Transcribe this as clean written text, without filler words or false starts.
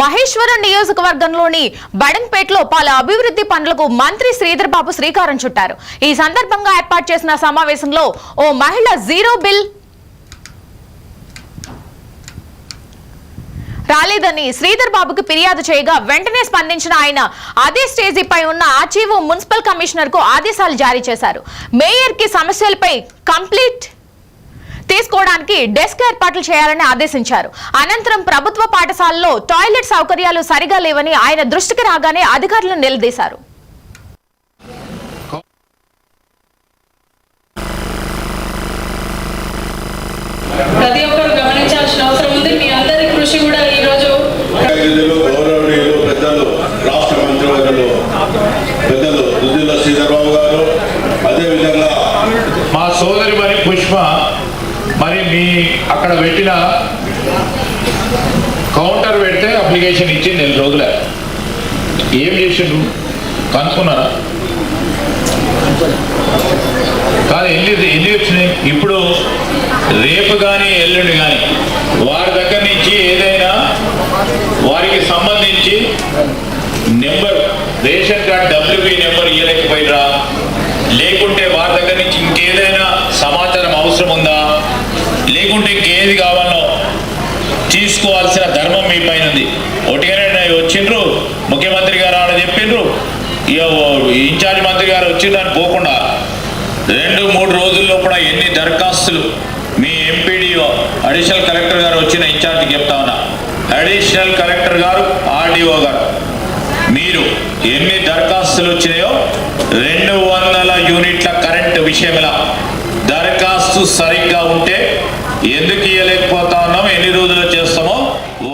మహేశ్వరం నియోజకవర్గంలోని బడంపేటలో పలు అభివృద్ధి పనులకు మంత్రి శ్రీధర్ బాబు శ్రీకారం చుట్టారు. ఈ సందర్భంగా ఏర్పాటు చేసిన సమావేశంలో ఓ మహిళ జీరో బిల్ రాలేదని శ్రీధర్ బాబుకు ఫిర్యాదు చేయగా వెంటనే స్పందించిన ఆయన అదే స్టేజీపై ఉన్న ఆర్టీఓ మున్సిపల్ కమిషనర్ కు ఆదేశాలు జారీ చేశారు. మేయర్ కి సమస్యలపై కంప్లీట్ తీసుకోవడానికి డెస్క్ ఏర్పాట్లు చేయాలని ఆదేశించారు. అనంతరం ప్రభుత్వ పాఠశాలలో టాయిలెట్ సౌకర్యాలు సరిగా లేవని ఆయన దృష్టికి రాగానే అధికారులను నిలదీశారు. ప్రతి ఒక్కరు గమనించాల్సిన అవసరం ఉంది. మీ అందరి కృషి కూడా ఈ రోజు గౌరవనీయులు పెద్దలు రాష్ట్ర మంత్రివర్యులు పెద్దలు దుద్దిల్ల శ్రీధర్ బాబు గారు, అదేవిధంగా మా సోదరి మరి పుష్ప మరి మీ అక్కడ పెట్టిన కౌంటర్ పెడితే అప్లికేషన్ ఇచ్చి 4 రోజులే ఏం చేసిండు కనుక్కున్నారా? కానీ ఎన్ని వచ్చినాయి? ఇప్పుడు రేపు కానీ ఎల్లుండి కానీ వారి దగ్గర నుంచి ఏదైనా వారికి సంబంధించి number ration card WP number ఇవ్వలేకపోయినా, లేకుంటే వారి దగ్గర నుంచి ఇంకేదైనా సమాచారం అవసరం ఉందా, లేకుంటే ఇంకేది కావాలో తీసుకోవాల్సిన ధర్మం మీ పైన ఉంది. ఒకటిగానే వచ్చిండ్రు, ముఖ్యమంత్రి గారు ఆడ చెప్పిండ్రు, ఇన్ఛార్జ్ మంత్రి గారు వచ్చిందని పోకుండా 2-3 రోజుల్లో కూడా ఎన్ని దరఖాస్తులు మీ ఎంపీడీఓ అడిషనల్ కలెక్టర్ గారు వచ్చిన ఇన్ఛార్జ్కి చెప్తా ఉన్నా, అడిషనల్ కలెక్టర్ గారు ఆర్డీఓ గారు మీరు ఎన్ని దరఖాస్తులు వచ్చినాయో 200 యూనిట్ల కరెంటు విషయంలో దరఖాస్తు సరిగ్గా ఉంటే ఎందుకు ఇవ్వలేకపోతా ఉన్నాం, ఎన్ని రోజులు చేస్తామో